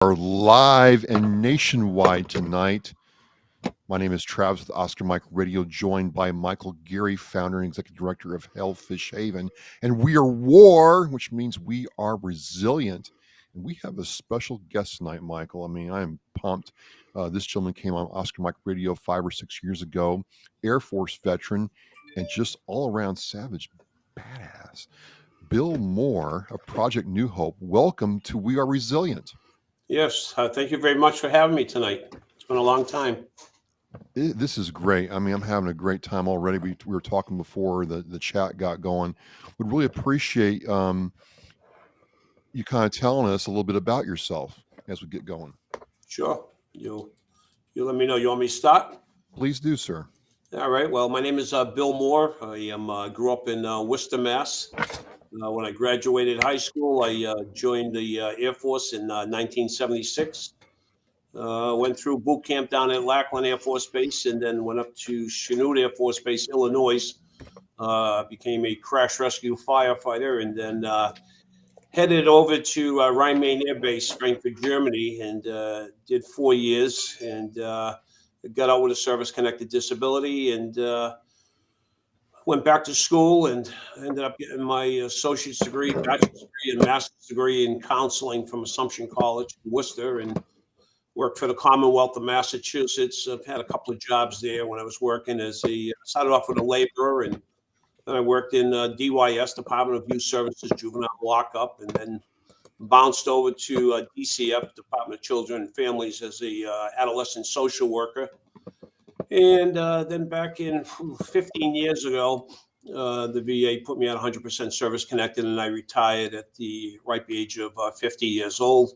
Are live and nationwide tonight. My name is Travis with Oscar Mike Radio, joined by Michael Geary, founder and executive director of Hellfish Haven. And we are WAR, which means we are resilient. And we have a special guest tonight, Michael. I mean, I am pumped. This gentleman came on Oscar Mike Radio 5 or 6 years ago, Air Force veteran, and just all around savage badass. Bill Moore of Project New Hope. Welcome to We Are Resilient. Yes, thank you very much for having me tonight. It's been a long time. This is great. I mean, I'm having a great time already. We were talking before the chat got going. Would really appreciate you kind of telling us a little bit about yourself as we get going. Sure. You let me know. You want me to start? Please do, sir. All right. Well, my name is Bill Moore. I grew up in Worcester, Mass. When I graduated high school, I joined the Air Force in 1976. Went through boot camp down at Lackland Air Force Base and then went up to Chanute Air Force Base, Illinois. Became a crash rescue firefighter and then headed over to Rhine-Main Air Base, Frankfurt, Germany, and did 4 years and got out with a service-connected disability and went back to school and ended up getting my associate's degree, bachelor's degree, and master's degree in counseling from Assumption College in Worcester, and worked for the Commonwealth of Massachusetts. I've had a couple of jobs there when I was working started off with a laborer, and then I worked in DYS, Department of Youth Services, juvenile lockup, and then bounced over to DCF, Department of Children and Families, as a adolescent social worker. And then back in 15 years ago, the VA put me on 100% service connected, and I retired at the ripe age of 50 years old.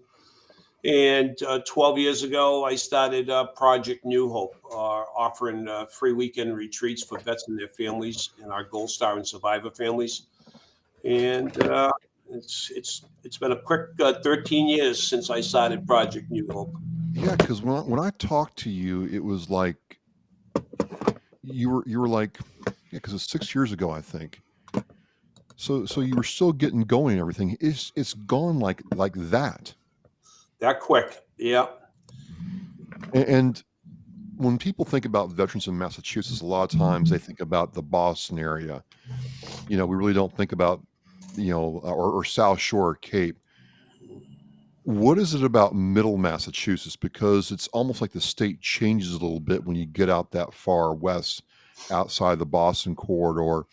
And 12 years ago, I started Project New Hope, offering free weekend retreats for vets and their families and our Gold Star and Survivor families. And it's been a quick 13 years since I started Project New Hope. Yeah, because when I talked to you, it was like you were like, yeah, because it's 6 years ago, I think. So you were still getting going and everything. It's gone like that. That quick, yeah. And when people think about veterans in Massachusetts, a lot of times they think about the Boston area. We really don't think about, or South Shore or Cape. What is it about middle Massachusetts? Because it's almost like the state changes a little bit when you get out that far west, outside the Boston corridor.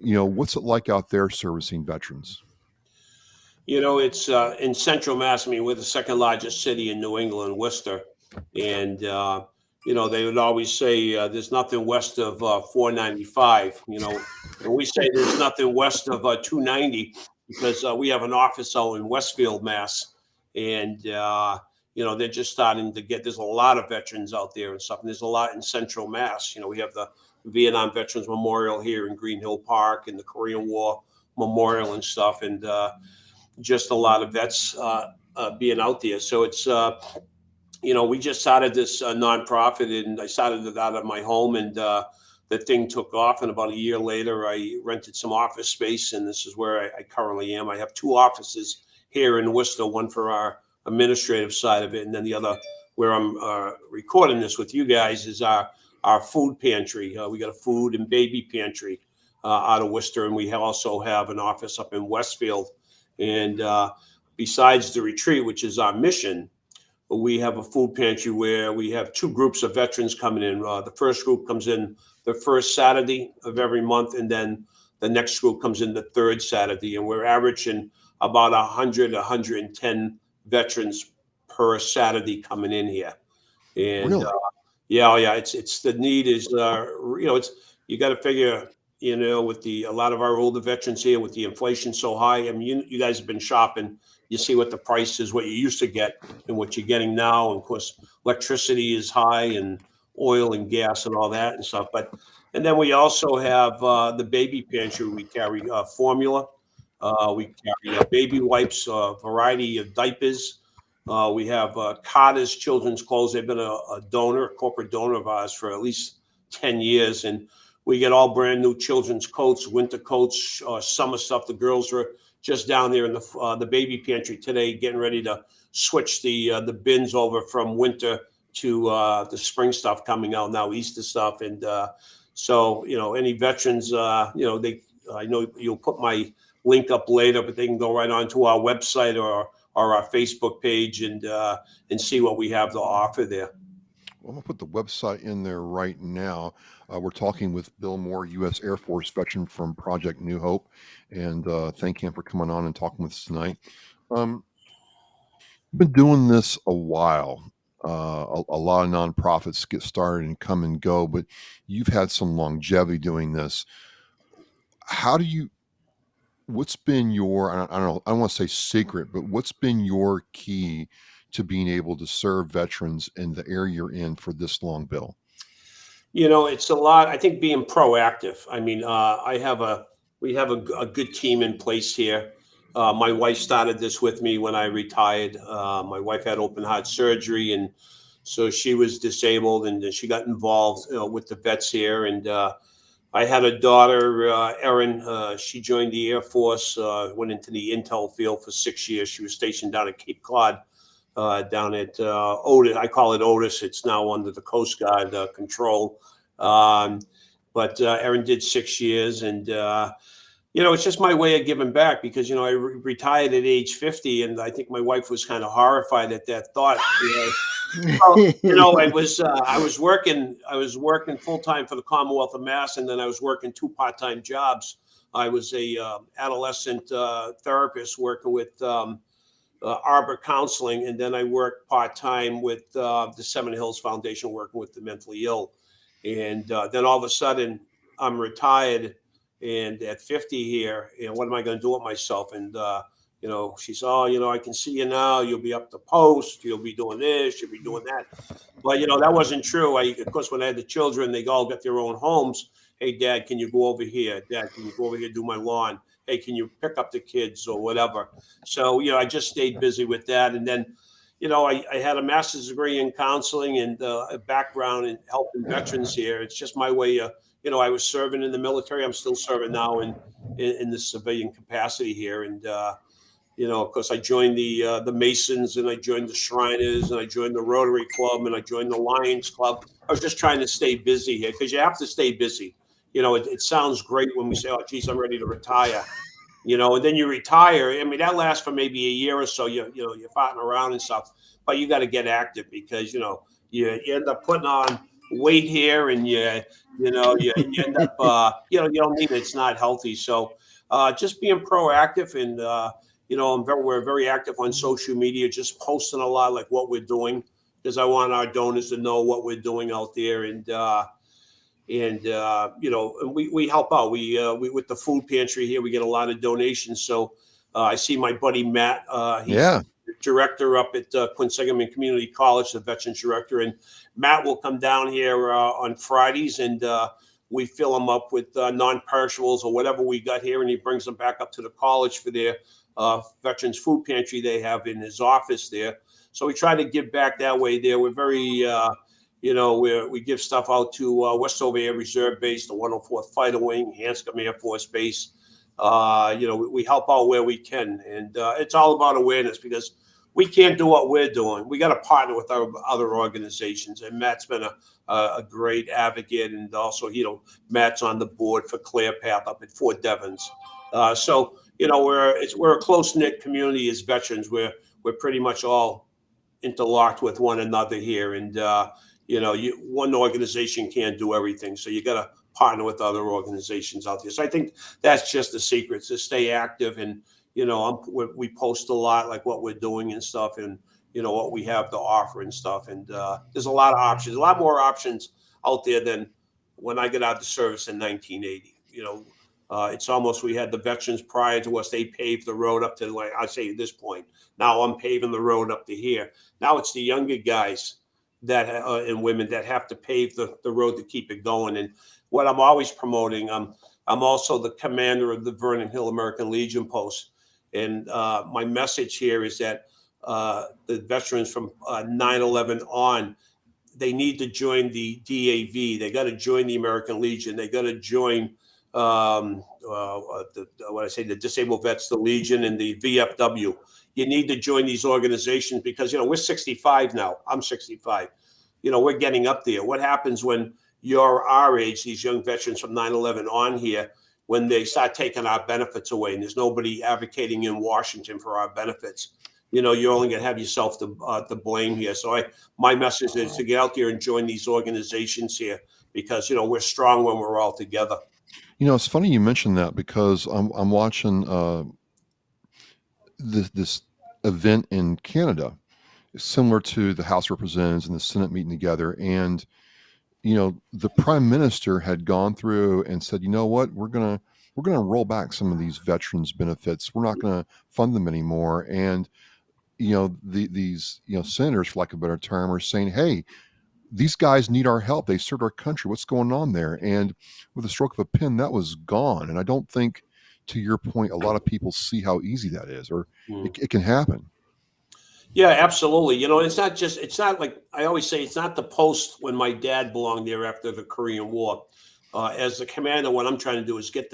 What's it like out there servicing veterans? It's in Central Mass. I mean, we're the second largest city in New England, Worcester. And, they would always say there's nothing west of 495. And we say there's nothing west of 290 because we have an office out in Westfield, Mass. And, they're just starting to there's a lot of veterans out there and stuff. And there's a lot in Central Mass. We have the Vietnam Veterans Memorial here in Green Hill Park and the Korean War Memorial and stuff. And, just a lot of vets being out there. So it's, we just started this nonprofit, and I started it out of my home, and the thing took off. And about a year later, I rented some office space, and this is where I currently am. I have two offices here in Worcester, one for our administrative side of it, and then the other where I'm recording this with you guys is our food pantry. We got a food and baby pantry out of Worcester, and we also have an office up in Westfield. And besides the retreat, which is our mission, we have a food pantry where we have two groups of veterans coming in. The first group comes in the first Saturday of every month, and then the next group comes in the third Saturday. And we're averaging about 110 veterans per Saturday coming in here. And Really? yeah, it's the need is you got to figure. With a lot of our older veterans here, with the inflation so high, I mean, you guys have been shopping. You see what the price is, what you used to get, and what you're getting now. And of course, electricity is high, and oil and gas and all that and stuff. And then we also have the baby pantry. We carry formula. We carry baby wipes, a variety of diapers. We have Carter's children's clothes. They've been a corporate donor of ours for at least 10 years. And we get all brand new children's coats, winter coats, summer stuff. The girls are just down there in the baby pantry today, getting ready to switch the bins over from winter to the spring stuff coming out now, Easter stuff, and so any veterans, I know you'll put my link up later, but they can go right onto our website or our Facebook page and see what we have to offer there. Well, I'm gonna put the website in there right now. We're talking with Bill Moore, U.S. Air Force veteran from Project New Hope, and thank him for coming on and talking with us tonight. Um, I've been doing this a while. A lot of nonprofits get started and come and go, but you've had some longevity doing this. How do you? What's been your? I don't know. I don't want to say secret, but what's been your key to being able to serve veterans in the area you're in for this long, Bill? It's a lot. I think being proactive. I mean, we have a good team in place here. My wife started this with me when I retired. My wife had open heart surgery, and so she was disabled, and she got involved, with the vets here. And I had a daughter, Erin. She joined the Air Force, went into the intel field for 6 years. She was stationed down at Cape Cod, down at Otis. I call it Otis. It's now under the Coast Guard control. Um, but Erin did 6 years, and it's just my way of giving back because I retired at age 50, and I think my wife was kind of horrified at that thought. Well, it was I was working full time for the Commonwealth of Mass, and then I was working 2 part-time jobs. I was a adolescent therapist working with Arbor Counseling, and then I worked part-time with the Seven Hills Foundation, working with the mentally ill. And then all of a sudden, I'm retired, and at 50 here, what am I going to do with myself? And she said, "Oh, I can see you now. You'll be up the post. You'll be doing this. You'll be doing that." But that wasn't true. Of course, when I had the children, they all got their own homes. "Hey, Dad, can you go over here? Dad, can you go over here do my lawn? Hey, can you pick up the kids or whatever?" So I just stayed busy with that, and then I had a master's degree in counseling and a background in helping veterans here. It's just my way of I was serving in the military. I'm still serving now in the civilian capacity here, and of course, I joined the Masons, and I joined the Shriners, and I joined the Rotary Club, and I joined the Lions Club. I was just trying to stay busy here because you have to stay busy. It sounds great when we say, "Oh, geez, I'm ready to retire," and then you retire. I mean, that lasts for maybe a year or so. You're farting around and stuff, but you got to get active because you end up putting on weight here, and you end up you don't need it. It's not healthy. So just being proactive, and we're very active on social media, just posting a lot like what we're doing because I want our donors to know what we're doing out there, and we help out. We with the food pantry here, we get a lot of donations. So I see my buddy Matt. He's Yeah. the director up at Quinsigamond Community College, the veterans director, and Matt will come down here on Fridays, and we fill him up with non-perishables or whatever we got here, and he brings them back up to the college for their veterans food pantry they have in his office there. So we try to give back that way there. We're very we give stuff out to Westover Air Reserve Base, the 104th Fighter Wing, Hanscom Air Force Base. We help out where we can, and it's all about awareness because we can't do what we're doing. We got to partner with our other organizations, and Matt's been a great advocate, and also Matt's on the board for Clear Path up at Fort Devens. So we're a close knit community as veterans. We're pretty much all interlocked with one another here, and one organization can't do everything, so you got to partner with other organizations out there. So I think that's just the secret, to stay active, and we post a lot like what we're doing and stuff, and what we have to offer and stuff, and there's a lot of options, a lot more options out there than when I got out of service in 1980. It's almost, we had the veterans prior to us, they paved the road up to, like I say, at this point. Now I'm paving the road up to here. Now it's the younger guys that and women that have to pave the road to keep it going. And what I'm always promoting, I'm also the commander of the Vernon Hill American Legion Post. And my message here is that the veterans from 9/11 on, they need to join the DAV. They got to join the American Legion. They got to join what I say, the Disabled Vets, the Legion, and the VFW. you need to join these organizations because, we're 65 now. I'm 65. We're getting up there. What happens when you're our age, these young veterans from 9/11 on here, when they start taking our benefits away and there's nobody advocating in Washington for our benefits? You're only going to have yourself to blame here. So my message is to get out there and join these organizations here because, we're strong when we're all together. It's funny you mentioned that because I'm watching this event in Canada, similar to the House of Representatives and the Senate meeting together, and the Prime Minister had gone through and said, you know what, we're gonna roll back some of these veterans benefits. We're not gonna fund them anymore. And these senators, for lack of a better term, are saying, hey, these guys need our help. They served our country. What's going on there? And with a stroke of a pen, that was gone. And I don't think, to your point, a lot of people see how easy that is, or it can happen. Yeah, absolutely. It's not like I always say, it's not the post when my dad belonged there after the Korean War. As the commander, what I'm trying to do is get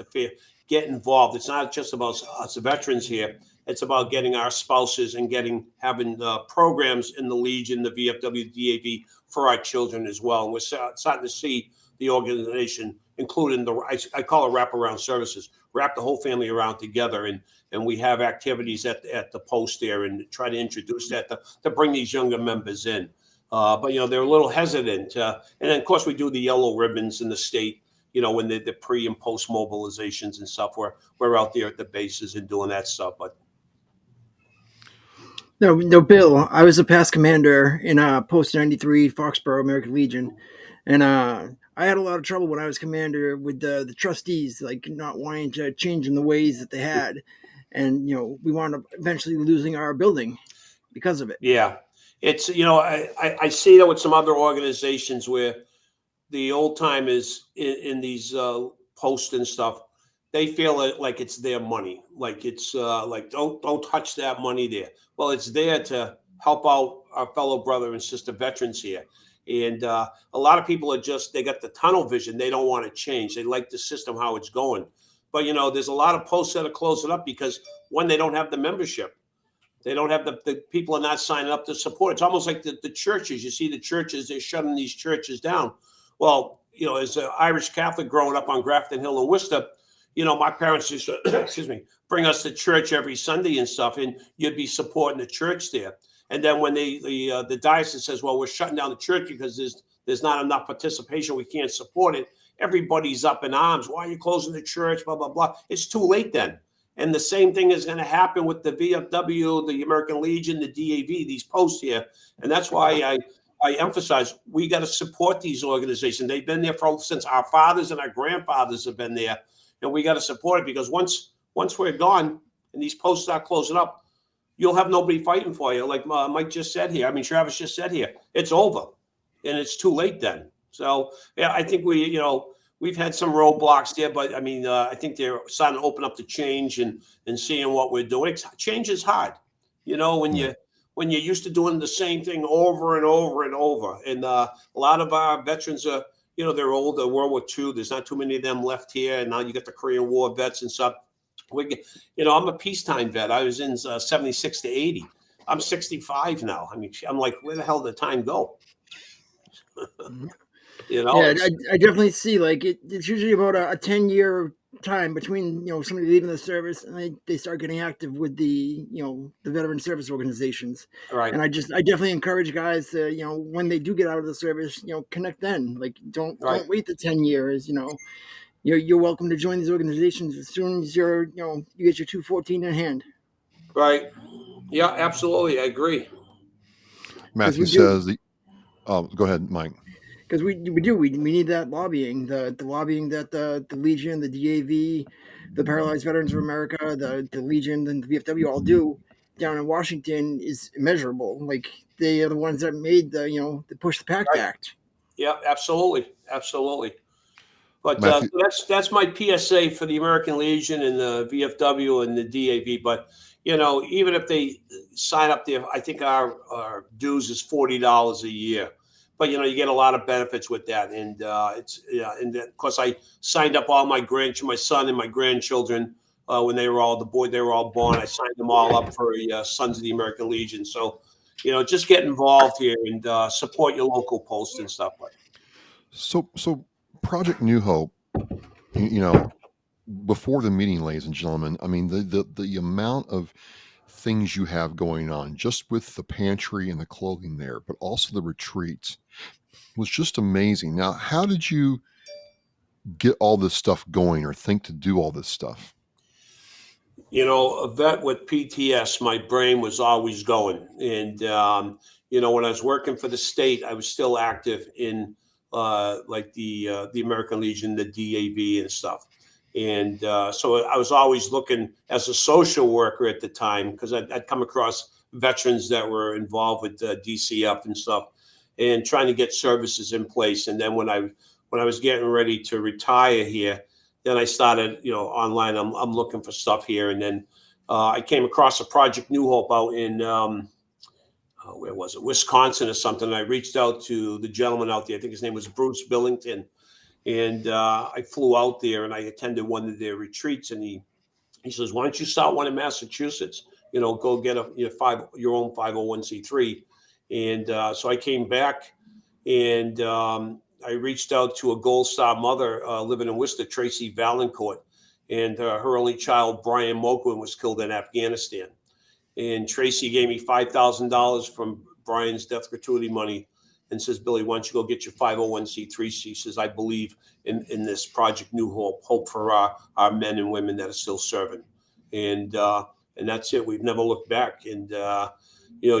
involved. It's not just about us veterans here. It's about getting our spouses and having programs in the Legion, the VFW, DAV for our children as well. And we're starting to see the organization, including I call it wraparound services, wrap the whole family around together. And we have activities at the post there and try to introduce that to bring these younger members in. But they're a little hesitant. And then, of course, we do the yellow ribbons in the state. When the pre and post mobilizations and stuff, we're out there at the bases and doing that stuff. But no, Bill. I was a past commander in Post 93 Foxborough American Legion, and I had a lot of trouble when I was commander with the trustees, like not wanting to change in the ways that they had, and we wound up eventually losing our building because of it. yeah, it's I see that with some other organizations where the old timers in these posts and stuff, they feel like it's their money, like it's like don't touch that money there. Well, it's there to help out our fellow brother and sister veterans here. And a lot of people they got the tunnel vision. They don't want to change. They like the system, how it's going. But, there's a lot of posts that are closing up because when they don't have the membership, they don't have the people are not signing up to support. It's almost like the churches. You see the churches, they're shutting these churches down. Well, as an Irish Catholic growing up on Grafton Hill in Worcester, my parents used to, excuse me, bring us to church every Sunday and stuff, and you'd be supporting the church there. And then when the diocese says, well, we're shutting down the church because there's not enough participation, we can't support it, everybody's up in arms. Why are you closing the church, blah, blah, blah. It's too late then. And the same thing is going to happen with the VFW, the American Legion, the DAV, these posts here. And that's why I emphasize we got to support these organizations. They've been there since our fathers and our grandfathers have been there. And we got to support it because once we're gone and these posts start closing up, you'll have nobody fighting for you. Like Mike just said here. I mean, Travis just said here, it's over and it's too late then. So, yeah, I think we've had some roadblocks there, but I mean, I think they're starting to open up to change and seeing what we're doing. Change is hard, when you're used to doing the same thing over and over and over. And a lot of our veterans are, they're old, World War II. There's not too many of them left here. And now you got the Korean War vets and stuff. I'm a peacetime vet. I was in 76 to 80. I'm 65 now. I mean, I'm like, where the hell did the time go? Yeah, I definitely see like it's usually about a 10-year time between somebody leaving the service and they start getting active with the the veteran service organizations. Right. And I definitely encourage guys to when they do get out of the service connect then, like don't wait the 10 years. You're welcome to join these organizations as soon as you get your 214 in hand. Right. Yeah, absolutely. I agree. Matthew says go ahead, Mike. Because we need that lobbying, the lobbying that the Legion, the DAV, the Paralyzed Veterans of America, the Legion, and the VFW all do down in Washington is immeasurable. Like they are the ones that made the Push the Pact Act. Yeah, absolutely. But that's my PSA for the American Legion and the VFW and the DAV. But even if they sign up there, I think our dues is $40 a year. But you get a lot of benefits with that, and and of course I signed up all my son and my grandchildren when they were all born. I signed them all up for Sons of the American Legion. So, just get involved here and support your local posts and stuff. But So Project New Hope, you know, before the meeting, ladies and gentlemen, I mean, the amount of things you have going on just with the pantry and the clothing there, but also the retreats was just amazing. Now, how did you get all this stuff going or think to do all this stuff? a vet with PTS, my brain was always going. And, when I was working for the state, I was still active in like the American Legion, the DAV and stuff. And so I was always looking as a social worker at the time because I'd come across veterans that were involved with DCF and stuff and trying to get services in place. And then when I was getting ready to retire here, then I started, online. I'm looking for stuff here, and then I came across a Project New Hope out in where was it, Wisconsin or something. And I reached out to the gentleman out there. I think his name was Bruce Billington, and I flew out there and I attended one of their retreats. And he says, "Why don't you start one in Massachusetts? Go get your own 501c3." And so I came back and I reached out to a Gold Star mother living in Worcester, Tracy Valancourt, and her only child, Brian Moquin, was killed in Afghanistan. And Tracy gave me $5,000 from Brian's death gratuity money and says, "Billy, why don't you go get your 501c3?" She says, "I believe in this Project New Hope for our men and women that are still serving." And that's it. We've never looked back. And,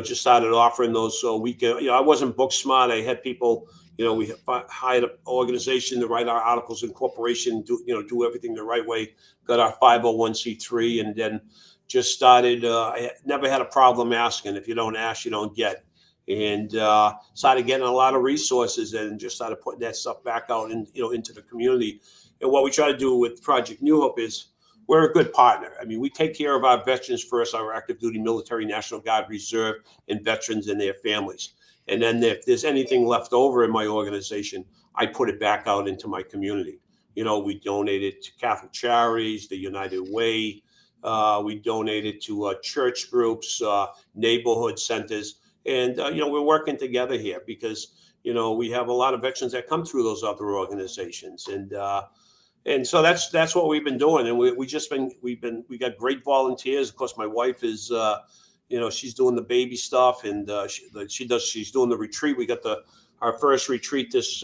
just started offering those weekend. I wasn't book smart. I had people, we hired an organization to write our articles in corporation, do everything the right way, got our 501c3, and then just started. I never had a problem asking. If you don't ask, you don't get. And started getting a lot of resources and just started putting that stuff back out into the community. And what we try to do with Project New Hope is we're a good partner. I mean, we take care of our veterans first, our active duty military, National Guard, Reserve, and veterans and their families. And then if there's anything left over in my organization, I put it back out into my community. We donate it to Catholic Charities, the United Way. We donate it to church groups, neighborhood centers. And, we're working together here because, we have a lot of veterans that come through those other organizations. And so that's what we've been doing. And we got great volunteers. Of course, my wife is, she's doing the baby stuff, and she's doing the retreat. We got our first retreat this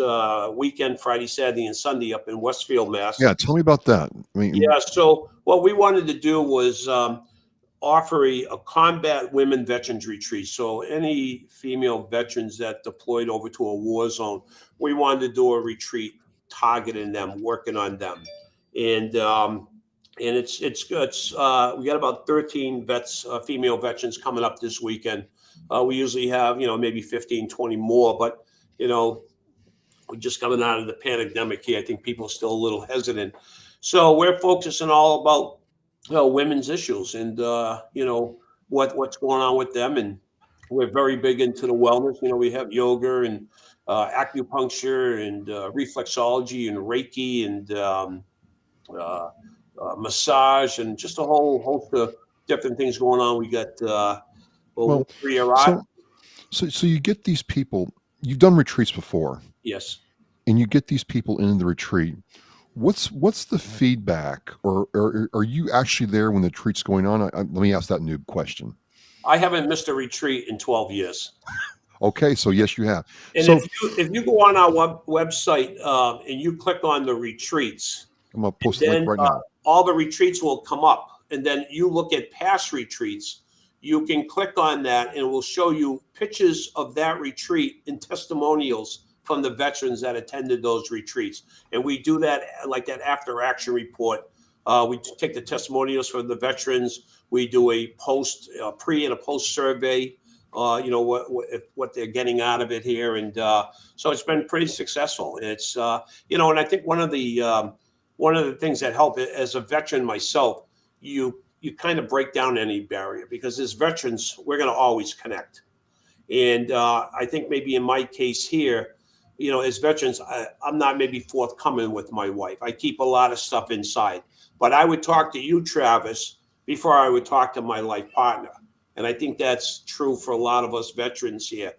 weekend, Friday, Saturday, and Sunday up in Westfield, Mass. Yeah, tell me about that. I mean, Yeah. So what we wanted to do was offer a combat women veterans retreat. So any female veterans that deployed over to a war zone, we wanted to do a retreat targeting them, working on them. And it's good. We got about 13 female veterans coming up this weekend. We usually have, maybe 15, 20 more, but, we're just coming out of the pandemic here. I think people are still a little hesitant. So we're focusing all about, women's issues and, what's going on with them. And we're very big into the wellness. We have yoga and acupuncture and reflexology and Reiki and massage and just a whole host of different things going on. We got well, W.A.R. so you get these people. You've done retreats before, Yes. and you get these people in the retreat. What's the feedback, or are you actually there when the retreat's going on? Let me ask that noob question. I haven't missed a retreat in 12 years. Okay, so yes, you have. And So if you go on our website and you click on the retreats, I'm gonna post the link right now. all the retreats will come up. And then you look at past retreats, you can click on that and it will show you pictures of that retreat and testimonials from the veterans that attended those retreats. And we do that like that after action report. We take the testimonials from the veterans. We do a pre and a post survey, what they're getting out of it here. And so it's been pretty successful. And it's, and I think one of the things that help as a veteran myself, you kind of break down any barrier because as veterans, we're going to always connect. And I think maybe in my case here, as veterans, I'm not maybe forthcoming with my wife. I keep a lot of stuff inside, but I would talk to you, Travis, before I would talk to my life partner. And I think that's true for a lot of us veterans here,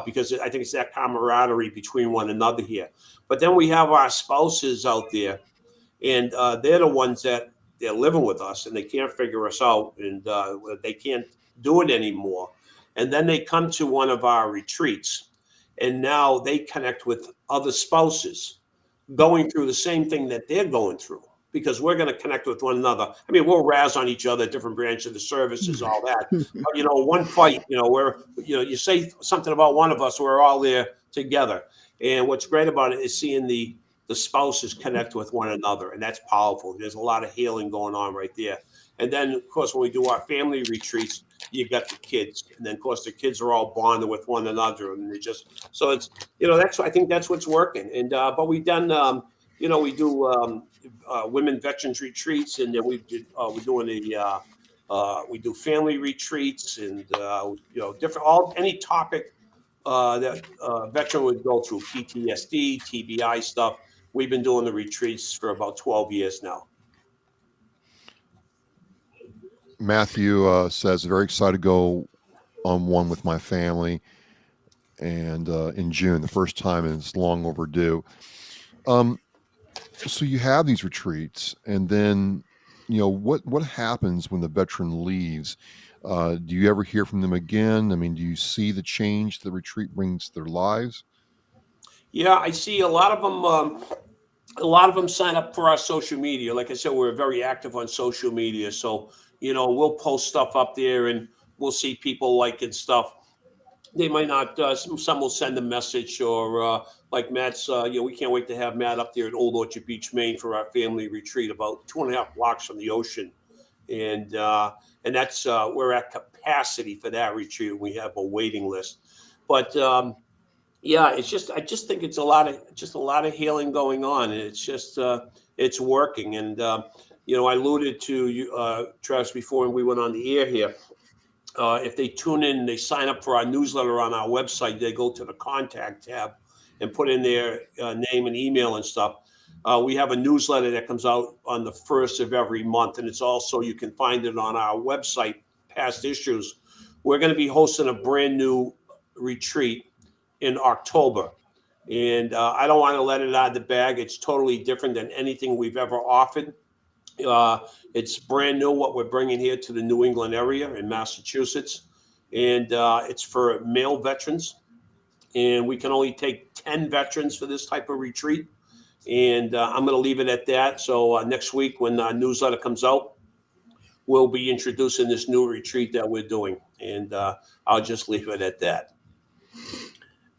because I think it's that camaraderie between one another here. But then we have our spouses out there, and they're the ones that they're living with us, and they can't figure us out, and they can't do it anymore. And then they come to one of our retreats, and now they connect with other spouses going through the same thing that they're going through, because we're going to connect with one another. I mean, we'll razz on each other, different branches of the services, all that. But, one fight, where, you say something about one of us, we're all there together. And what's great about it is seeing the spouses connect with one another, and that's powerful. There's a lot of healing going on right there. And then, of course, when we do our family retreats, you got the kids, and then, of course, the kids are all bonded with one another, and they just so it's I think that's what's working. And but we've done we do women veterans retreats, and then we're doing we do family retreats, and different any topic that veteran would go through, PTSD, TBI stuff. We've been doing the retreats for about 12 years now. Matthew says, very excited to go on one with my family, and in June, the first time, and it's long overdue. So you have these retreats, and then what happens when the veteran leaves? Do you ever hear from them again? I mean, do you see the change the retreat brings to their lives? Yeah, I see a lot of them. A lot of them sign up for our social media. Like I said, we're very active on social media, so we'll post stuff up there, and we'll see people liking stuff. They might not. Some will send a message, or like Matt's. We can't wait to have Matt up there at Old Orchard Beach, Maine, for our family retreat, about 2.5 blocks from the ocean, and that's we're at capacity for that retreat. We have a waiting list, but yeah, it's just I just think it's a lot of healing going on, and it's working. And I alluded to you, Travis, before when we went on the air here. If they tune in, they sign up for our newsletter on our website, they go to the contact tab and put in their name and email and stuff. We have a newsletter that comes out on the first of every month, and it's also, you can find it on our website, past issues. We're going to be hosting a brand new retreat in October. And I don't want to let it out of the bag. It's totally different than anything we've ever offered. It's brand new what we're bringing here to the New England area in Massachusetts. And it's for male veterans. And we can only take 10 veterans for this type of retreat. And I'm going to leave it at that. So next week, when the newsletter comes out, we'll be introducing this new retreat that we're doing. And I'll just leave it at that.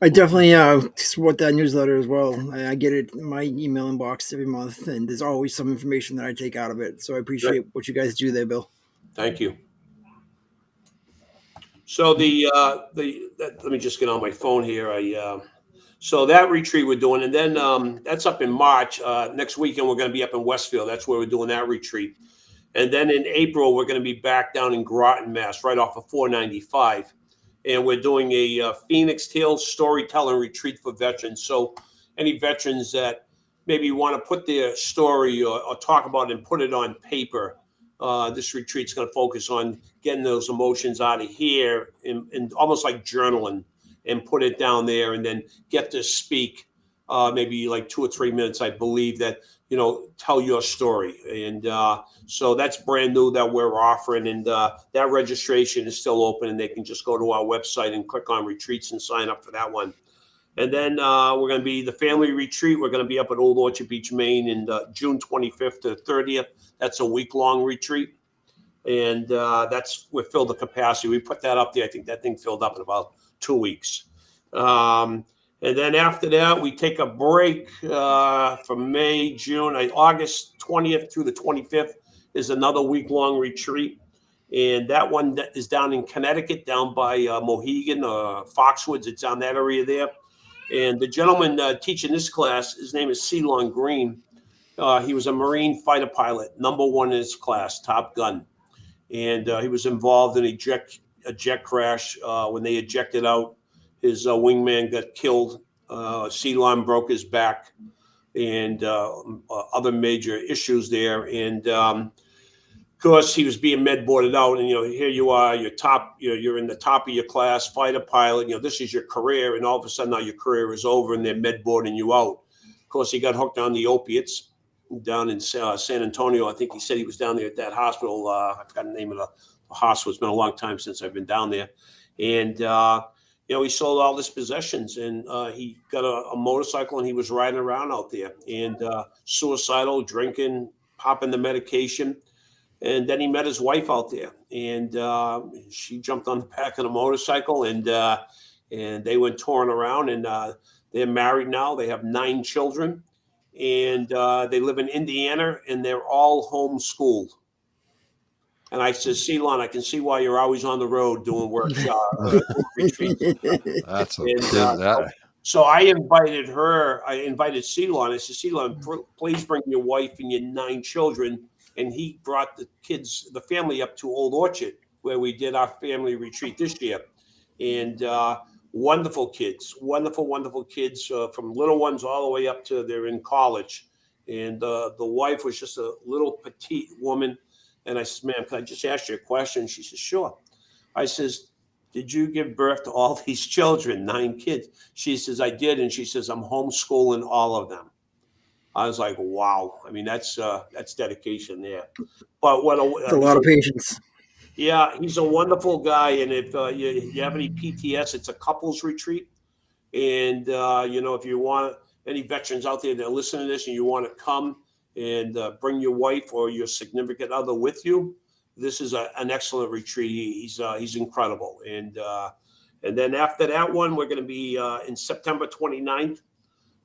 I definitely support that newsletter as well. I get it in my email inbox every month, and there's always some information that I take out of it. So I appreciate what you guys do there, Bill. Thank you. So let me just get on my phone here. So that retreat we're doing, and then that's up in March. Next weekend we're going to be up in Westfield. That's where we're doing that retreat. And then in April we're going to be back down in Groton, Mass, right off of 495. And we're doing a Phoenix Tales storytelling retreat for veterans. So any veterans that maybe want to put their story or talk about it and put it on paper, this retreat's going to focus on getting those emotions out of here and almost like journaling, and put it down there, and then get to speak maybe like 2 or 3 minutes, I believe, that tell your story. And so that's brand new that we're offering, and that registration is still open, and they can just go to our website and click on retreats and sign up for that one. And then we're going to be the family retreat. We're going to be up at Old Orchard Beach, Maine, in June 25th to 30th. That's a week-long retreat, and we're filled to capacity. We put that up there. I think that thing filled up in about 2 weeks. And then after that, we take a break from May, June, August 20th through the 25th is another week-long retreat. And that one is down in Connecticut, down by Mohegan, Foxwoods. It's down that area there. And the gentleman teaching this class, his name is Ceylon Green. He was a Marine fighter pilot, #1 in his class, Top Gun. And he was involved in a jet crash. When they ejected out, his wingman got killed Ceylon broke his back, and other major issues there. And of course, he was being med boarded out. And here you are, you're in the top of your class, fighter pilot. This is your career, and all of a sudden now your career is over, and they're med boarding you out. Of course, he got hooked on the opiates down in San Antonio. I think he said he was down there at that hospital. I forgot the name of the hospital. It's been a long time since I've been down there. And he sold all his possessions, and he got a motorcycle, and he was riding around out there, and suicidal, drinking, popping the medication. And then he met his wife out there, and she jumped on the back of the motorcycle, and they went touring around, and they're married now. They have 9 children, and they live in Indiana, and they're all homeschooled. And I said, Ceylon, I can see why you're always on the road doing retreats. That's a And, so I invited her. I invited Ceylon. I said, Ceylon, please bring your wife and your 9 children. And he brought the family up to Old Orchard, where we did our family retreat this year. And wonderful kids, wonderful kids, from little ones all the way up to they're in college. And the wife was just a little petite woman. And I said, ma'am, can I just ask you a question? She says, sure. I says, did you give birth to all these children, 9 kids? She says, I did. And she says, I'm homeschooling all of them. I was like, wow. I mean, that's dedication there. But it's a lot of patience. Yeah, he's a wonderful guy. And if you have any PTS, it's a couples retreat. And, if you want any veterans out there that are listening to this and you want to come and bring your wife or your significant other with you, this is an excellent retreat. He's incredible. And then after that one, we're going to be in September 29th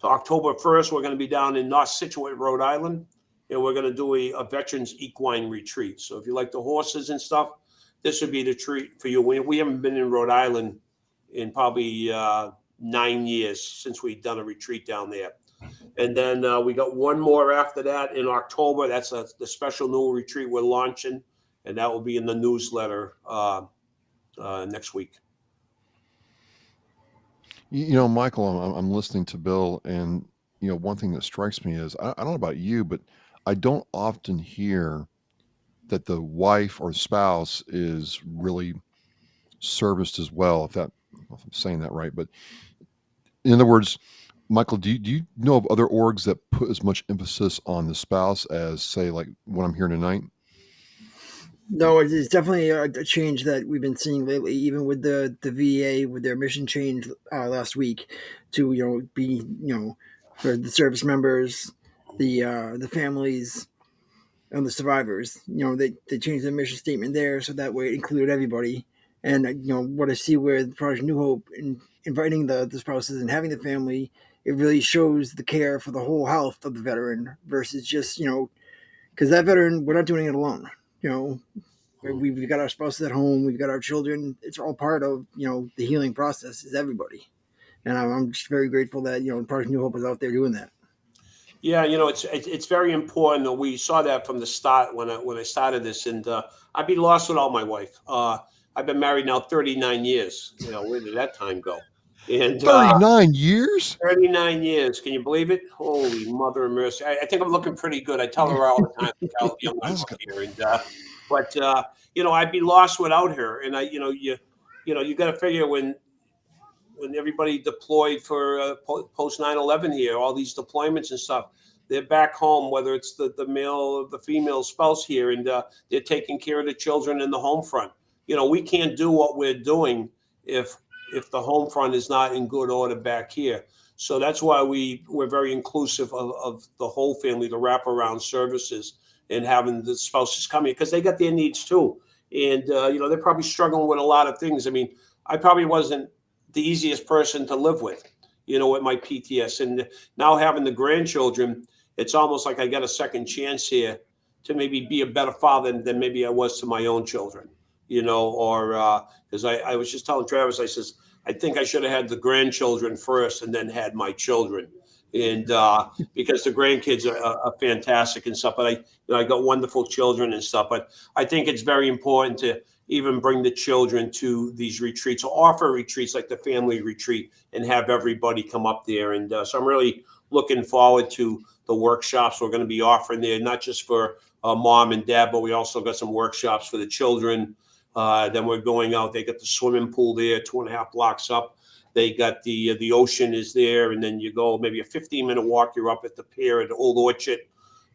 to October 1st. We're going to be down in North Situate, Rhode Island, and we're going to do a veterans equine retreat. So if you like the horses and stuff, this would be the treat for you. We haven't been in Rhode Island in probably 9 years since we've done a retreat down there. And then we got one more after that in October. That's the special new retreat we're launching, and that will be in the newsletter next week. Michael, I'm listening to Bill, and one thing that strikes me is I don't know about you, but I don't often hear that the wife or spouse is really serviced as well. If I'm saying that right, but in other words, Michael, do you know of other orgs that put as much emphasis on the spouse as, say, like what I'm hearing tonight? No, it's definitely a change that we've been seeing lately, even with the VA with their mission change last week to be for the service members, the families, and the survivors. They changed their mission statement there so that way it included everybody. And what I see with Project New Hope in inviting the spouses and having the family, it really shows the care for the whole health of the veteran versus just because that veteran, we're not doing it alone. We've got our spouses at home, we've got our children. It's all part of the healing process. Is everybody, and I'm just very grateful that Project New Hope is out there doing that. Yeah, it's very important. We saw that from the start when I started this, and I'd be lost without my wife. I've been married now 39 years. Where did that time go? And 39 years? 39 years. Can you believe it? Holy mother of mercy. I think I'm looking pretty good. I tell her all the time how young I look here. And but I'd be lost without her. And you got to figure when everybody deployed for post 9/11 here, all these deployments and stuff, they're back home, whether it's the male or the female spouse here, and they're taking care of the children in the home front. We can't do what we're doing if the home front is not in good order back here. So that's why we're very inclusive of the whole family, the wraparound services, and having the spouses come here because they got their needs too. And, they're probably struggling with a lot of things. I mean, I probably wasn't the easiest person to live with, with my PTS. And now having the grandchildren, it's almost like I got a second chance here to maybe be a better father than maybe I was to my own children, or because I was just telling Travis, I says, I think I should have had the grandchildren first and then had my children. And because the grandkids are fantastic and stuff, but I got wonderful children and stuff. But I think it's very important to even bring the children to these retreats, or offer retreats like the family retreat, and have everybody come up there. And so I'm really looking forward to the workshops we're going to be offering there, not just for mom and dad, but we also got some workshops for the children. Then we're going out. They got the swimming pool there, 2.5 blocks up. They got the ocean is there, and then you go maybe a 15-minute walk. You're up at the pier at Old Orchard.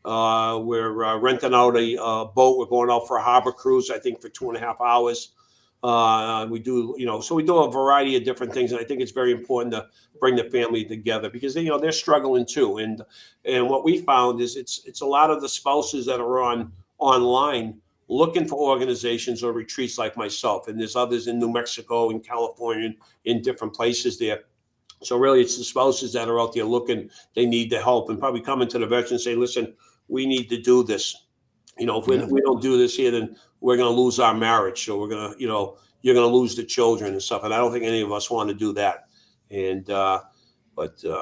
We're renting out a boat. We're going out for a harbor cruise, I think, for 2.5 hours. We do, so we do a variety of different things, and I think it's very important to bring the family together because they're struggling too. And what we found is it's a lot of the spouses that are online looking for organizations or retreats like myself, and there's others in New Mexico and California, in different places there. So really, it's the spouses that are out there looking. They need the help, and probably coming to the veteran and say, "Listen, we need to do this. If we don't do this here, then we're going to lose our marriage. So we're going to, you're going to lose the children and stuff." And I don't think any of us want to do that. And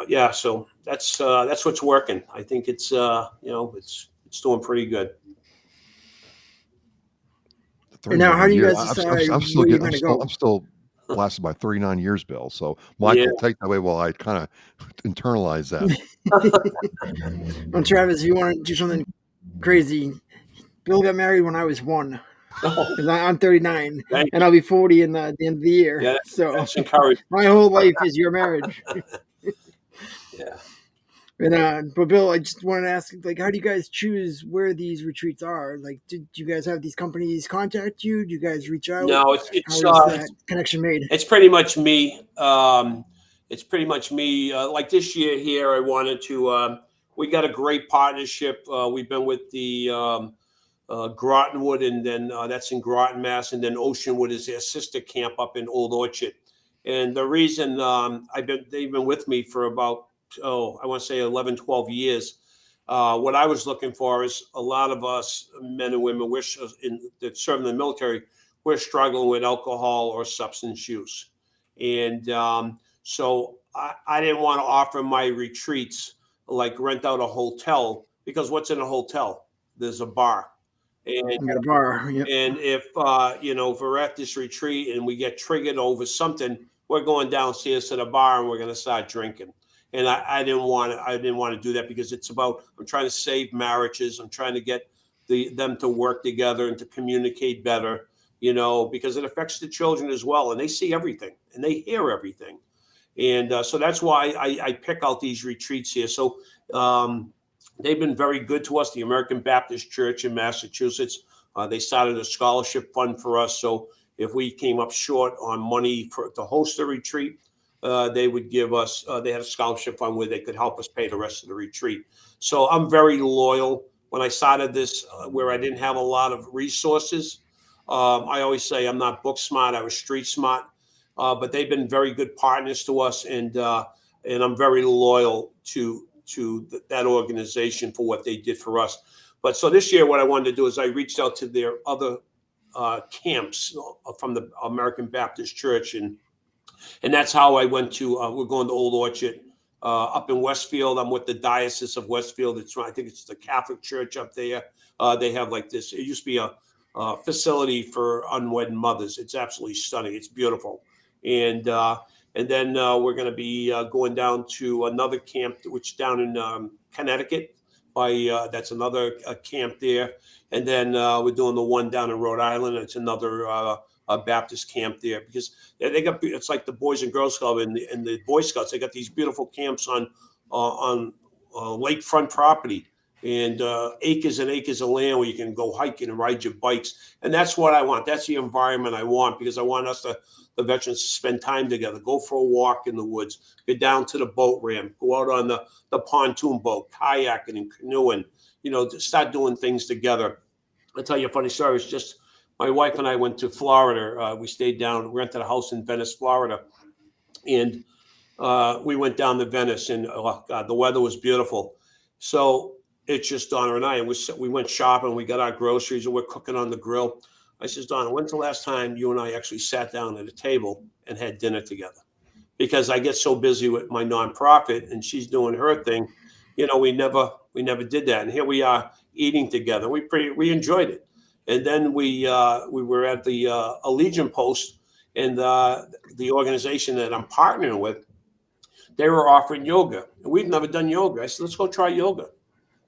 yeah, so that's what's working. I think it's it's doing pretty good. And now, how do you guys I'm decide still where you're getting, going to go? I'm still blasted by 39 years, Bill. So Michael, Yeah. take that away while I kind of internalize that. Well, Travis, if you want to do something crazy, Bill got married when I was 1. Because I'm 39, Thank and I'll be 40 in the end of the year. Yeah, so that's encouraging. my whole life is your marriage. Yeah. And but Bill, I just wanted to ask, like, how do you guys choose where these retreats are? Like, did you guys have these companies contact you? Do you guys reach out? No, how is that connection made? it's pretty much me. It's pretty much me. Like this year here, I wanted to. We got a great partnership. We've been with the Grotonwood, and then that's in Groton, Mass, and then Oceanwood is their sister camp up in Old Orchard. And the reason they've been with me for about I want to say 11, 12 years. What I was looking for is a lot of us men and women that serve in the military, we're struggling with alcohol or substance use. And so I didn't want to offer my retreats like rent out a hotel, because what's in a hotel? There's a bar. And I'm at a bar. Yep. and if if we're at this retreat and we get triggered over something, we're going downstairs to the bar and we're going to start drinking. And I didn't want to do that, because it's about, I'm trying to save marriages. I'm trying to get them to work together and to communicate better, because it affects the children as well, and they see everything and they hear everything. And so that's why I pick out these retreats here. So they've been very good to us. The American Baptist Church in Massachusetts, they started a scholarship fund for us. So if we came up short on money to host a retreat, they would give us, they had a scholarship fund where they could help us pay the rest of the retreat. So I'm very loyal. When I started this, where I didn't have a lot of resources, I always say I'm not book smart, I was street smart. But they've been very good partners to us, and I'm very loyal to that organization for what they did for us. But so this year, what I wanted to do is I reached out to their other camps from the American Baptist Church, and that's how I went to. We're going to Old Orchard up in Westfield. I'm with the Diocese of Westfield. I think it's the Catholic Church up there. They have like this. It used to be a facility for unwed mothers. It's absolutely stunning. It's beautiful. And then we're going to be going down to another camp, which down in Connecticut. That's another camp there. And then we're doing the one down in Rhode Island. It's another Baptist camp there, because they got, it's like the Boys and Girls Club and the Boy Scouts. They got these beautiful camps on lakefront property, and acres and acres of land where you can go hiking and ride your bikes. And that's what I want. That's the environment I want, because I want the veterans to spend time together, go for a walk in the woods, get down to the boat ramp, go out on the pontoon boat, kayaking and canoeing, to start doing things together. I'll tell you a funny story. It's just my wife and I went to Florida. We stayed down, rented a house in Venice, Florida. And we went down to Venice, and oh God, the weather was beautiful. So it's just Donna and I, and we went shopping. We got our groceries, and we're cooking on the grill. I says, Donna, when's the last time you and I actually sat down at a table and had dinner together? Because I get so busy with my nonprofit, and she's doing her thing. We never did that. And here we are eating together. We enjoyed it. And then we were at the Allegiant Post, and the organization that I'm partnering with, they were offering yoga. And we've never done yoga. I said, let's go try yoga.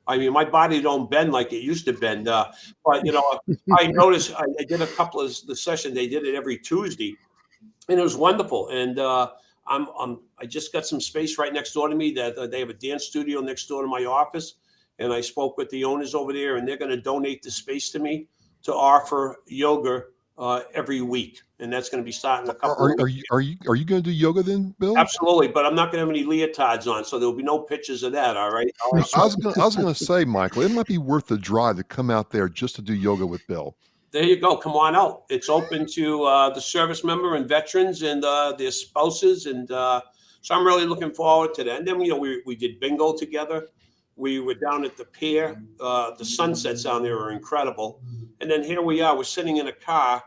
I mean, my body don't bend like it used to bend. But, I noticed I did a couple of the sessions. They did it every Tuesday, and it was wonderful. And I just got some space right next door to me that they have a dance studio next door to my office. And I spoke with the owners over there, and they're going to donate the space to me to offer yoga every week. And that's going to be starting a couple of weeks. Are you going to do yoga then, Bill? Absolutely, but I'm not going to have any leotards on, so there'll be no pictures of that. All right. No, I was going to say, Michael, it might be worth the drive to come out there just to do yoga with Bill. There you go. Come on out. It's open to the service member and veterans and their spouses, and so I'm really looking forward to that. And then we did bingo together. We were down at the pier. The sunsets down there are incredible. And then here we are. We're sitting in a car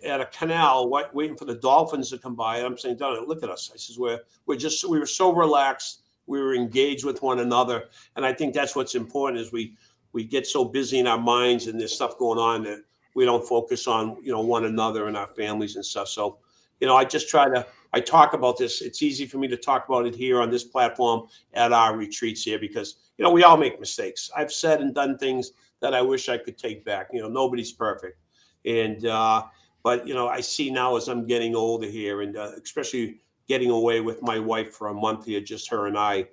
at a canal, waiting for the dolphins to come by. And I'm saying, Donnie, look at us. I says, we were so relaxed. We were engaged with one another, and I think that's what's important. Is we get so busy in our minds and there's stuff going on that we don't focus on, one another and our families and stuff. So, I talk about this. It's easy for me to talk about it here on this platform at our retreats here because, we all make mistakes. I've said and done things that I wish I could take back. Nobody's perfect. And, but, I see now as I'm getting older here and especially getting away with my wife for a month here, just her and I,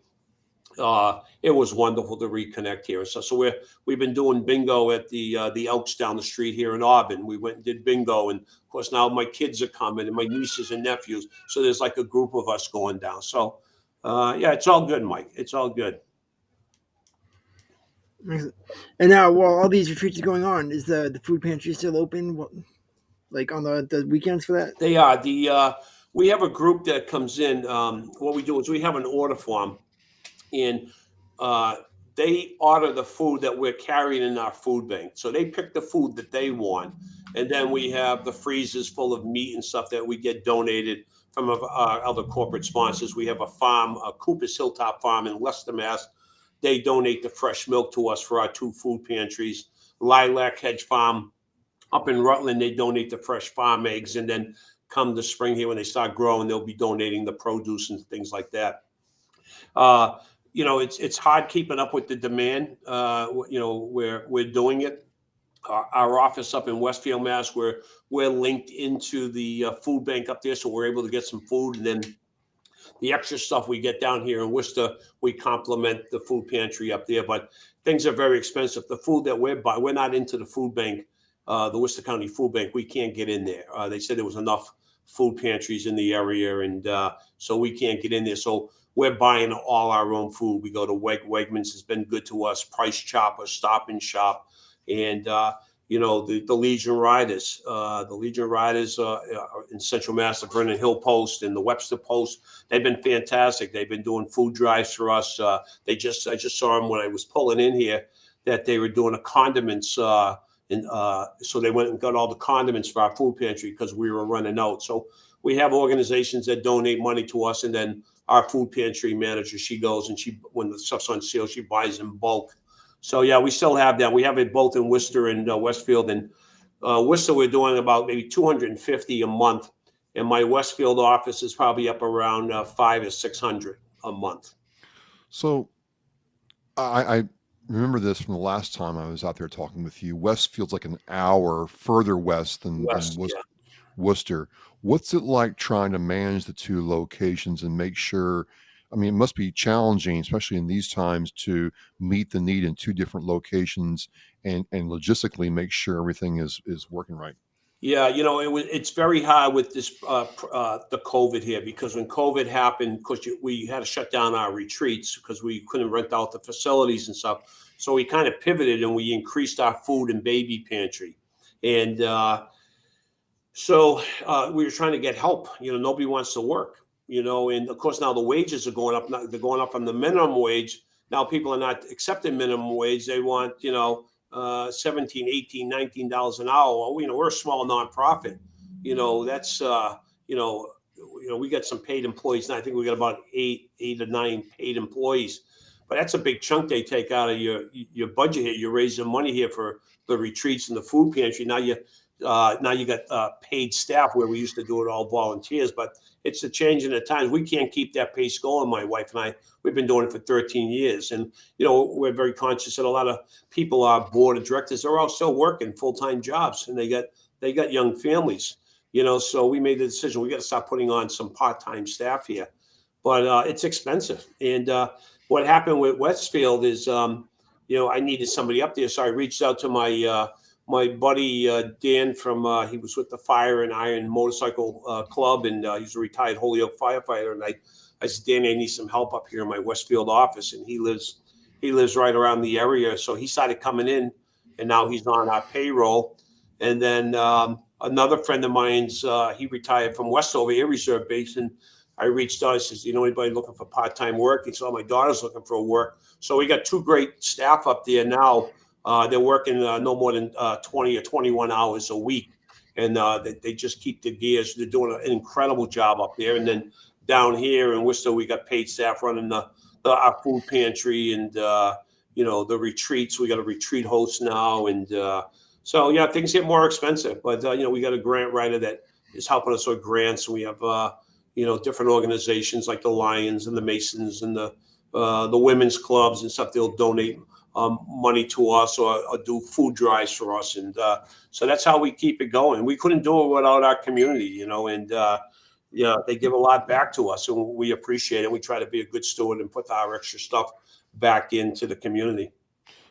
it was wonderful to reconnect here. So we've been doing bingo at the Elks down the street here in Auburn. We went and did bingo, and of course now my kids are coming and my nieces and nephews. So there's like a group of us going down. So it's all good, Mike. It's all good. And now, while all these retreats are going on, is the food pantry still open? Like on the weekends for that? They are. We have a group that comes in. What we do is we have an order form, and they order the food that we're carrying in our food bank. So they pick the food that they want, and then we have the freezers full of meat and stuff that we get donated from our other corporate sponsors. We have a farm, Cooper's Hilltop Farm in Worcester, Mass. They donate the fresh milk to us for our 2 food pantries. Lilac Hedge Farm up in Rutland, they donate the fresh farm eggs, and then come the spring here when they start growing, they'll be donating the produce and things like that. It's hard keeping up with the demand. We're doing it. Our office up in Westfield, Mass, we're linked into the food bank up there, so we're able to get some food, and then the extra stuff we get down here in Worcester, we complement the food pantry up there. But things are very expensive. The food that we're buying, we're not into the food bank, the Worcester County Food Bank. We can't get in there. They said there was enough food pantries in the area, and so we can't get in there. So we're buying all our own food. We go to Wegmans has been good to us, Price Chopper, Stop and Shop, and the Legion Riders. The Legion Riders in Central Mass, the Vernon Hill Post and the Webster Post, they've been fantastic. They've been doing food drives for us. I just saw them when I was pulling in here that they were doing a condiments. So they went and got all the condiments for our food pantry because we were running out. So we have organizations that donate money to us, and then our food pantry manager, she goes and when the stuff's on sale, she buys in bulk. So yeah, we still have that. We have it both in Worcester and Westfield. And Worcester, we're doing about maybe 250 a month, and my Westfield office is probably up around 500 or 600 a month. So I remember this from the last time I was out there talking with you. Westfield's like an hour further west than Worcester. What's it like trying to manage the 2 locations and make sure? I mean, it must be challenging, especially in these times, to meet the need in 2 different locations and logistically make sure everything is working right. Yeah, it's very hard with this the COVID here, because when COVID happened, of course, we had to shut down our retreats because we couldn't rent out the facilities and stuff. So we kind of pivoted and we increased our food and baby pantry, and so we were trying to get help. Nobody wants to work. And of course now the wages are going up. They're going up from the minimum wage. Now people are not accepting minimum wage. They want, $17, $18, $19 an hour. Well, we're a small nonprofit. That's, we got some paid employees. And I think we got about eight or nine paid employees. but that's a big chunk they take out of your budget here. You're raising money here for the retreats and the food pantry. Now you got paid staff where we used to do it all volunteers, but it's a change in the times. We can't keep that pace going. My wife and I, we've been doing it for 13 years, and we're very conscious that a lot of people, our board of directors, are all still working full-time jobs, and they got young families. So we made the decision we got to start putting on some part-time staff here, but it's expensive. And what happened with Westfield is, I needed somebody up there, so I reached out to my buddy Dan from he was with the Fire and Iron Motorcycle Club, and he's a retired Holyoke firefighter. And I said, Dan, I need some help up here in my Westfield office, and he lives right around the area. So he started coming in, and now he's on our payroll. And then another friend of mine's he retired from Westover Air Reserve Base, and I reached out. I says, anybody looking for part-time work? He said, my daughter's looking for work. So we got two great staff up there now. They're working no more than 20 or 21 hours a week, and they just keep the gears. They're doing an incredible job up there. And then down here in Worcester, we got paid staff running our food pantry and the retreats. We got a retreat host now, and so yeah, things get more expensive. But we got a grant writer that is helping us with grants. We have different organizations like the Lions and the Masons and the women's clubs and stuff. They'll donate money to us or do food drives for us, and so that's how we keep it going. We couldn't do it without our community, and they give a lot back to us, and we appreciate it. We try to be a good steward and put our extra stuff back into the community.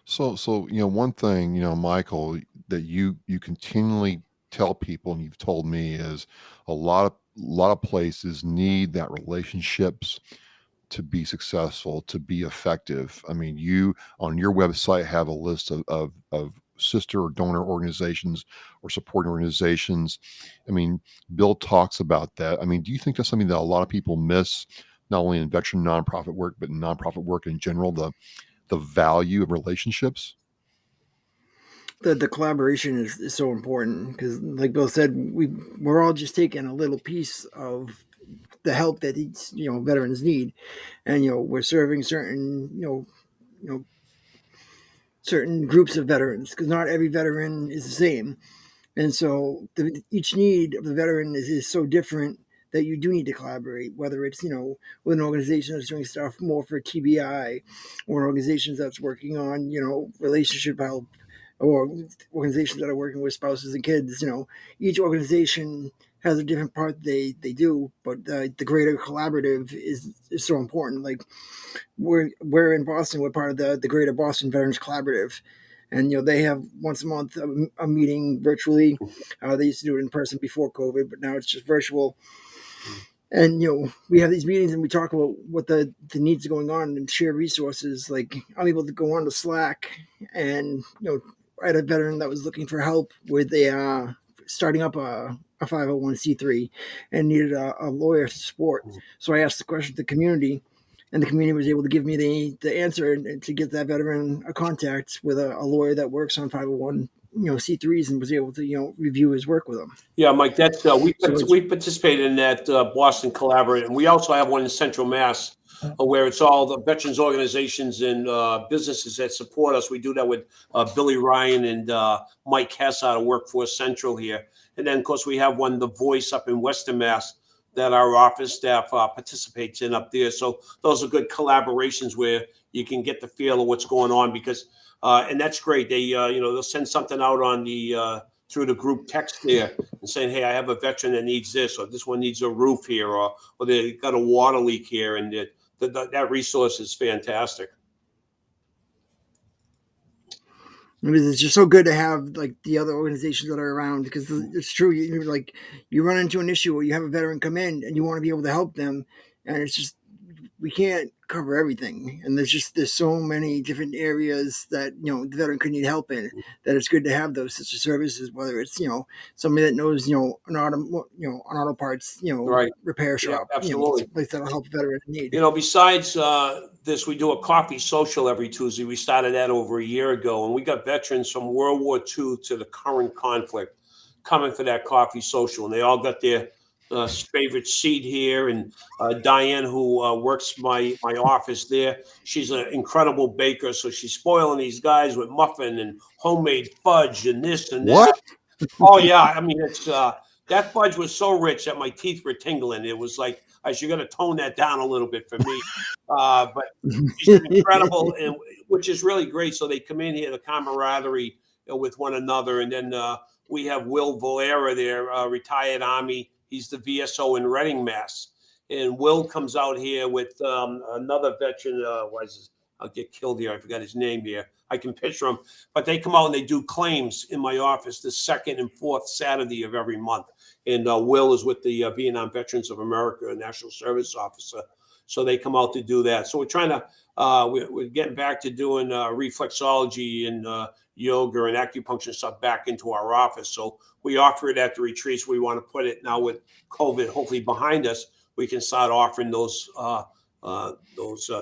So one thing, Michael, that you continually tell people, and you've told me, is a lot of places need that relationships to be successful, to be effective. I mean, you on your website have a list of sister or donor organizations or supporting organizations. I mean, Bill talks about that. I mean, do you think that's something that a lot of people miss, not only in veteran nonprofit work, but in nonprofit work in general, the value of relationships? The collaboration is so important because, like Bill said, we're all just taking a little piece of the help that these veterans need, and we're serving certain groups of veterans because not every veteran is the same, and so each need of the veteran is so different that you do need to collaborate, whether it's with an organization that's doing stuff more for TBI, or organizations that's working on relationship help, or organizations that are working with spouses and kids. Each organization has a different part they do, but the greater collaborative is so important. Like we're in Boston, we're part of the Greater Boston Veterans Collaborative, and they have once a month a meeting virtually. They used to do it in person before COVID, but now it's just virtual. And we have these meetings and we talk about what the needs are going on and share resources. Like I'm able to go on to Slack and I had a veteran that was looking for help with starting up a 501c3 and needed a lawyer to support. So I asked the question to the community, and the community was able to give me the answer and to get that veteran a contact with a lawyer that works on 501 C3s and was able to review his work with them. Yeah, Mike, that's we participated in that Boston Collaborative, and we also have one in Central Mass where it's all the veterans organizations and businesses that support us. We do that with Billy Ryan and Mike Hess out of Workforce Central here, and then of course we have one, The Voice, up in Western Mass, that our office staff participates in up there. So those are good collaborations where you can get the feel of what's going on, because and that's great. They they'll send something out on the through the group text there and saying, hey, I have a veteran that needs this, or this one needs a roof here, or they got a water leak here, and that resource is fantastic. It's just so good to have like the other organizations that are around, because it's true. You run into an issue or you have a veteran come in and you want to be able to help them, and it's just we can't cover everything, and there's so many different areas that the veteran could need help in, that it's good to have those such services, whether it's somebody that knows an auto parts Right. repair shop, Yeah, absolutely. a place that'll help a veteran in need. Besides this, we do a coffee social every Tuesday. We started that over a year ago, and we got veterans from World War II to the current conflict coming for that coffee social, and they all got their favorite seat here, and Diane, who works my office there, she's an incredible baker. So she's spoiling these guys with muffin and homemade fudge and this and that. What? Oh yeah, I mean it's that fudge was so rich that my teeth were tingling. It was like I should gotta tone that down a little bit for me. But she's an incredible, and which is really great. So they come in here, the camaraderie with one another, and then we have Will Valera there, retired Army. He's the VSO in Reading, Mass. And Will comes out here with another veteran. I'll get killed here. I forgot his name here. I can picture him. But they come out and they do claims in my office the second and fourth Saturday of every month. And Will is with the Vietnam Veterans of America, a National Service Officer. So they come out to do that. So we're trying to, we're getting back to doing reflexology and yoga and acupuncture stuff back into our office. So we offer it at the retreats. We want to put it now with COVID hopefully behind us. We can start offering those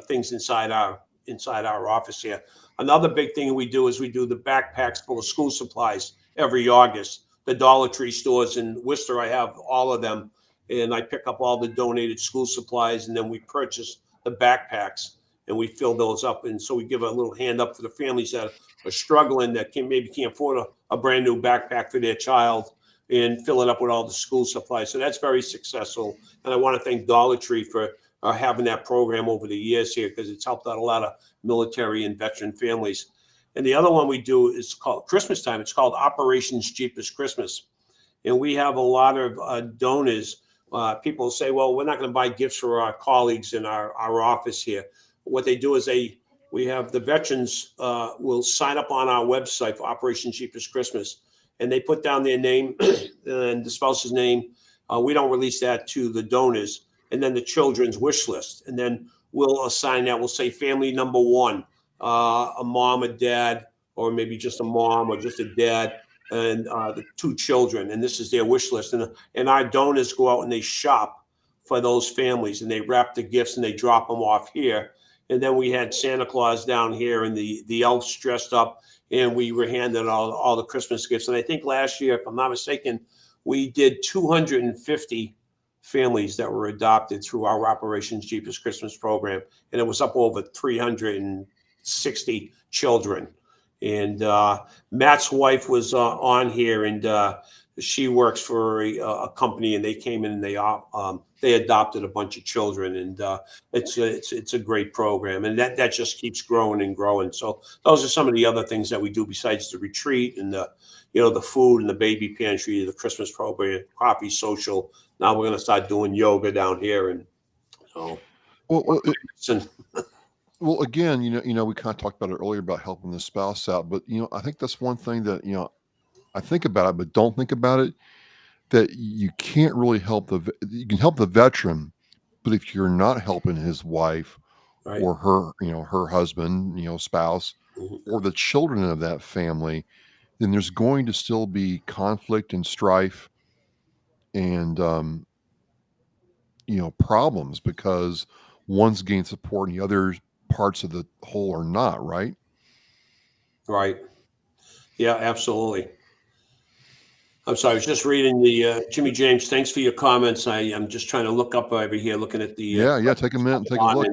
things inside our office here. Another big thing we do is we do the backpacks full of school supplies every August. The Dollar Tree stores in Worcester, I have all of them, and I pick up all the donated school supplies, and then we purchase the backpacks and we fill those up. And so we give a little hand up to the families that are struggling, that maybe can't afford a brand new backpack for their child, and fill it up with all the school supplies. So that's very successful. And I want to thank Dollar Tree for having that program over the years here, because it's helped out a lot of military and veteran families. And the other one we do is called Christmas time. It's called Operations Jeepers Christmas. And we have a lot of donors. People say, well, we're not going to buy gifts for our colleagues in our office here. What they do is we have the veterans will sign up on our website for Operation Jeepers Christmas, and they put down their name and the spouse's name. We don't release that to the donors, and then the children's wish list. And then we'll assign that. We'll say family number one, a mom, a dad, or maybe just a mom or just a dad, and the two children. And this is their wish list. And our donors go out and they shop for those families, and they wrap the gifts and they drop them off here. And then we had Santa Claus down here, and the elves dressed up, and we were handing all the Christmas gifts. And I think last year, if I'm not mistaken, we did 250 families that were adopted through our Operations Jeepers Christmas program. And it was up over 360 children. And Matt's wife was on here, and she works for a company, and they came in and they adopted a bunch of children, and it's a great program, and that just keeps growing and growing. So those are some of the other things that we do besides the retreat and the food and the baby pantry, the Christmas program, coffee social. Now we're going to start doing yoga down here, and so. Well, again, we kind of talked about it earlier about helping the spouse out, but I think that's one thing that I think about it, but don't think about it, that you can't really help you can help the veteran, but if you're not helping his wife Right. or her husband, spouse, Mm-hmm. or the children of that family, then there's going to still be conflict and strife and problems, because one's gained support and the other parts of the whole are not, right? Right. Yeah, absolutely. I'm sorry, I was just reading the Jimmy James. Thanks for your comments. I'm just trying to look up over here, looking at the Yeah, take a minute and take a look.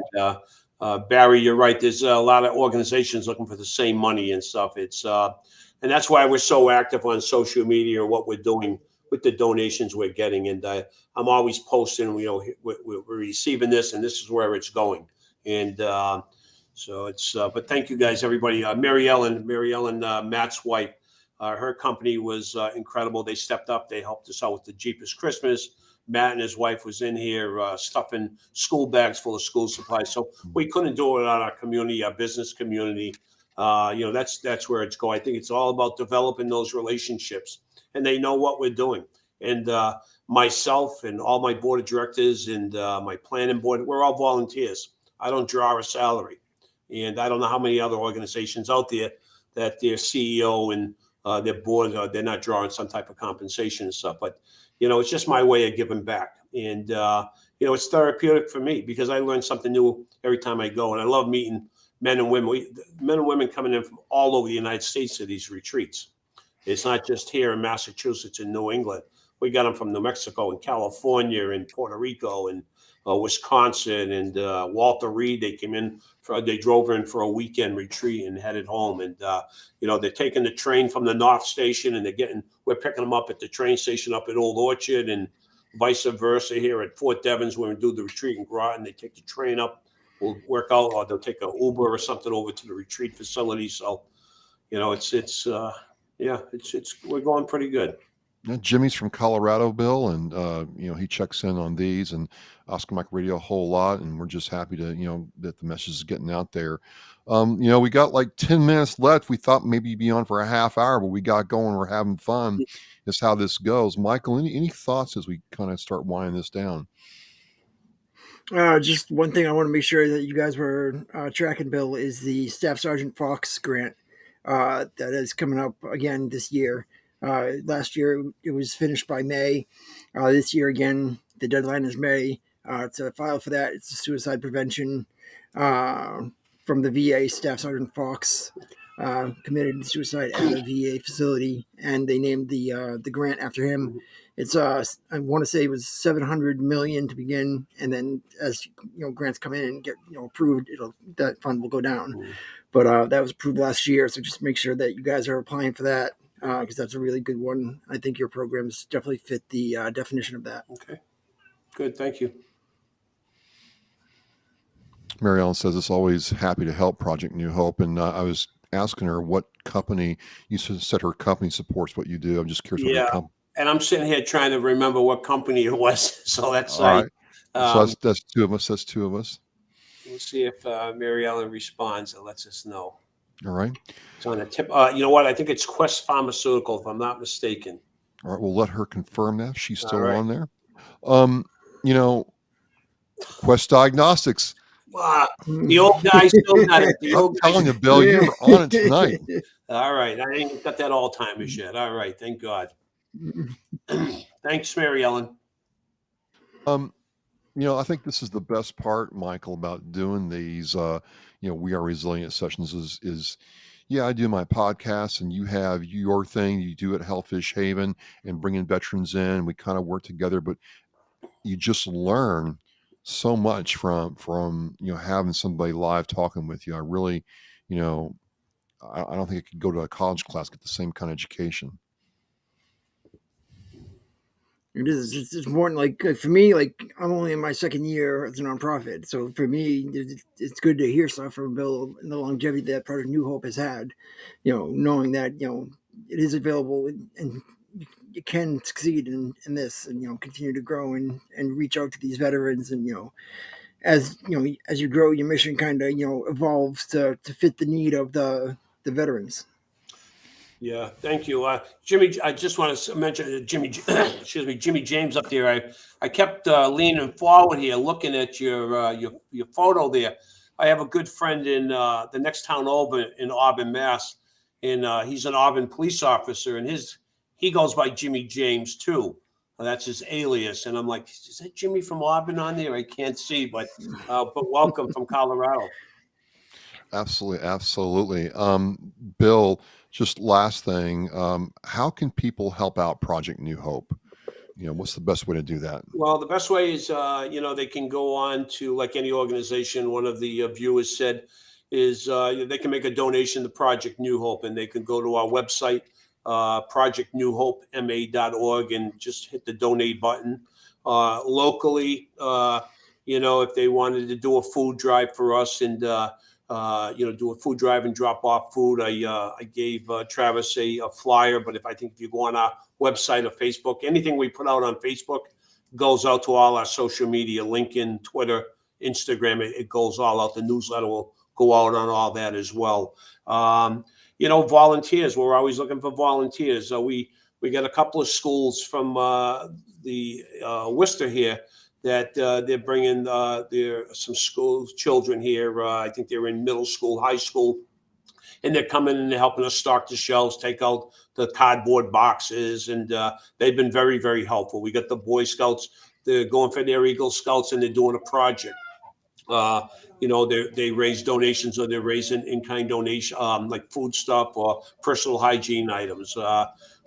And, Barry, you're right. There's a lot of organizations looking for the same money and stuff. It's and that's why we're so active on social media, or what we're doing with the donations we're getting. And I'm always posting. We're receiving this, and this is where it's going. And so it's. But thank you guys, everybody. Mary Ellen, Matt's wife. Her company was incredible. They stepped up. They helped us out with the Jeepers Christmas. Matt and his wife was in here stuffing school bags full of school supplies. So we couldn't do it without our community, our business community. That's where it's going. I think it's all about developing those relationships, and they know what we're doing. And myself and all my board of directors and my planning board, we're all volunteers. I don't draw a salary, and I don't know how many other organizations out there that their CEO and their board, they're not drawing some type of compensation and stuff. But it's just my way of giving back, and it's therapeutic for me, because I learn something new every time I go, and I love meeting men and women. Men and women coming in from all over the United States to these retreats. It's not just here in Massachusetts and New England. we got them from New Mexico and California and Puerto Rico and Wisconsin and Walter Reed. They came in they drove in for a weekend retreat and headed home. And they're taking the train from the North Station and we're picking them up at the train station up at Old Orchard and vice versa here at Fort Devens when we do the retreat in Groton. They take the train up, we'll work out, or they'll take an Uber or something over to the retreat facility. So, it's we're going pretty good. Yeah, Jimmy's from Colorado, Bill, and he checks in on these and Oscar Mike Radio a whole lot, and we're just happy to that the message is getting out there. We got like 10 minutes left. We thought maybe you'd be on for a half hour, but we got going. We're having fun. That's how this goes. Michael, any thoughts as we kind of start winding this down? Just one thing I want to make sure that you guys were tracking, Bill, is the Staff Sergeant Fox grant that is coming up again this year. Last year it was finished by May. This year again, the deadline is May. To file for that, it's a suicide prevention from the VA. Staff Sergeant Fox committed suicide at a VA facility, and they named the grant after him. It's I want to say it was $700 million to begin, and then as grants come in and get approved, that fund will go down. But that was approved last year, so just make sure that you guys are applying for that because that's a really good one. I think your programs definitely fit the definition of that. Okay, good, thank you. Mary Ellen says it's always happy to help Project New Hope, and I was asking her what company you said her company supports what you do. I'm just curious. Yeah, and I'm sitting here trying to remember what company it was. So that's all right. So that's two of us. That's two of us. We'll see if Mary Ellen responds and lets us know. All right. It's on the tip. You know what? I think it's Quest Pharmaceutical, if I'm not mistaken. All right. We'll let her confirm that. She's still on there. Quest Diagnostics. The old guy still got it. I'm telling you, Bill, you're on it tonight. All right. I ain't got that Alzheimer's yet. All right. Thank God. Thanks, Mary Ellen. I think this is the best part, Michael, about doing these, We Are Resilient sessions is I do my podcast and you have your thing you do at Hellfish Haven and bringing veterans in. We kind of work together, but you just learn so much from having somebody live talking with you. I really, I don't think I could go to a college class, get the same kind of education. It is. It's important. Like for me, I'm only in my second year as a nonprofit, so for me, it's good to hear stuff from Bill and the longevity that Project New Hope has had. Knowing that it is available and you can succeed in this, and continue to grow and reach out to these veterans, and as you grow, your mission kind of evolves to fit the need of the veterans. Yeah, thank you, Jimmy. I just want to mention Jimmy. Excuse me, Jimmy James up there. I kept leaning forward here, looking at your photo there. I have a good friend in the next town over in Auburn, Mass, and he's an Auburn police officer, and he goes by Jimmy James too. That's his alias, and I'm like, is that Jimmy from Auburn on there? I can't see, but welcome from Colorado. Absolutely. Bill, just last thing, how can people help out Project New Hope? What's the best way to do that? Well, the best way is, they can go on to, like any organization, one of the viewers said, is they can make a donation to Project New Hope, and they can go to our website, projectnewhopema.org, and just hit the donate button. Locally, if they wanted to do a food drive for us and do a food drive and drop off food. I gave Travis a flyer, but if you go on our website or Facebook, anything we put out on Facebook goes out to all our social media, LinkedIn, Twitter, Instagram. It goes all out. The newsletter will go out on all that as well. Volunteers. We're always looking for volunteers. We got a couple of schools from the Worcester here that they're bringing some school children here. I think they're in middle school, high school, and they're coming and they're helping us stock the shelves, take out the cardboard boxes, and they've been very, very helpful. We got the Boy Scouts. They're going for their Eagle Scouts, and they're doing a project. They raise donations, or they're raising in-kind donation, like food stuff or personal hygiene items.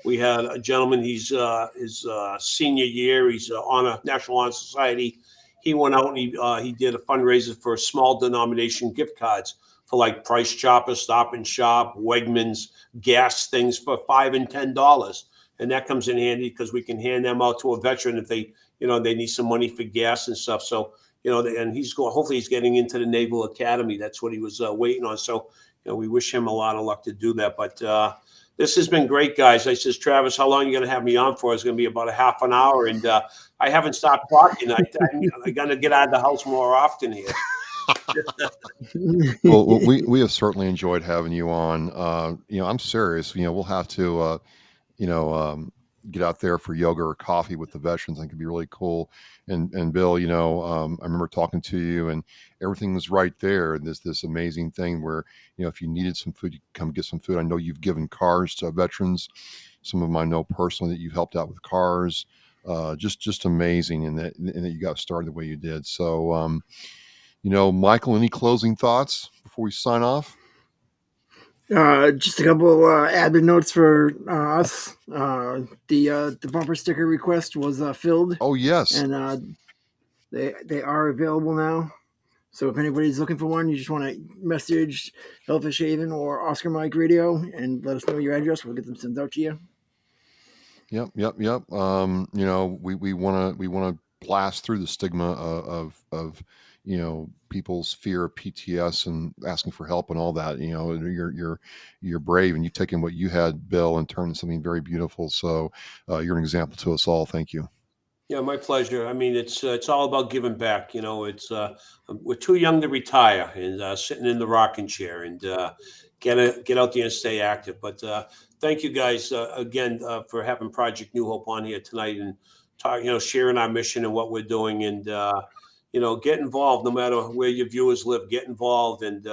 We had a gentleman, he's his senior year, he's on a National Honor Society. He went out and he did a fundraiser for small denomination gift cards for like Price Chopper, Stop and Shop, Wegmans, gas things for $5 and $10. And that comes in handy because we can hand them out to a veteran if they need some money for gas and stuff. So, and he's going, hopefully he's getting into the Naval Academy. That's what he was waiting on. So, we wish him a lot of luck to do that. But this has been great, guys. I says, Travis, how long are you going to have me on for? It's going to be about a half an hour. And I haven't stopped talking. I'm going to get out of the house more often here. Well, we have certainly enjoyed having you on. I'm serious. We'll have to, get out there for yoga or coffee with the veterans. I think it'd be really cool. And Bill, I remember talking to you, and everything was right there. And this amazing thing where, if you needed some food, you could come get some food. I know you've given cars to veterans. Some of them I know personally that you've helped out with cars. Just amazing, and that you got started the way you did. So, Michael, any closing thoughts before we sign off? Just a couple admin notes for us. The bumper sticker request was filled. Oh, yes. And they are available now. So if anybody's looking for one, you just want to message Hellfish Haven or Oscar Mike Radio and let us know your address. We'll get them sent out to you. Yep. We want to blast through the stigma of people's fear of PTS and asking for help and all that. You're brave, and you've taken what you had, Bill, and turned into something very beautiful. So you're an example to us all. Thank you. Yeah, my pleasure. I mean, it's all about giving back. It's we're too young to retire and sitting in the rocking chair, and get out there and stay active. But thank you guys again for having Project New Hope on here tonight and sharing our mission and what we're doing, and get involved. No matter where your viewers live, get involved. And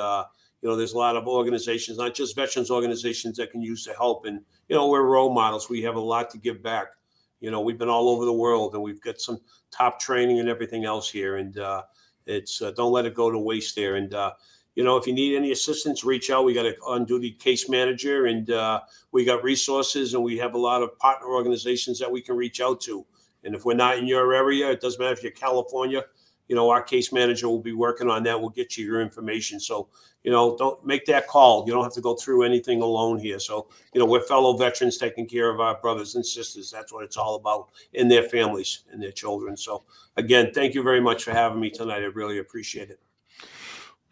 there's a lot of organizations, not just veterans organizations, that can use the help. And we're role models. We have a lot to give back. We've been all over the world, and we've got some top training and everything else here. And it's don't let it go to waste there. And if you need any assistance, reach out. We got an on-duty case manager, and we got resources, and we have a lot of partner organizations that we can reach out to. And if we're not in your area, it doesn't matter if you're California. Our case manager will be working on that. We'll get you your information. So, don't make that call. You don't have to go through anything alone here. So, we're fellow veterans taking care of our brothers and sisters. That's what it's all about, and their families and their children. So, again, thank you very much for having me tonight. I really appreciate it.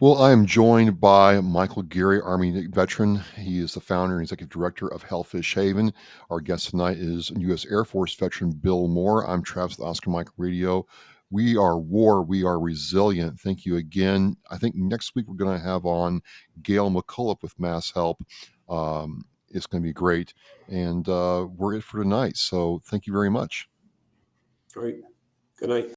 Well, I am joined by Michael Geary, Army veteran. He is the founder and executive director of Hellfish Haven. Our guest tonight is U.S. Air Force veteran Bill Moore. I'm Travis with Oscar Mike Radio. We are WAR. We are resilient. Thank you again. I think next week we're going to have on Gail McCullough with Mass Help. It's going to be great. And we're it for tonight. So thank you very much. Great. Good night.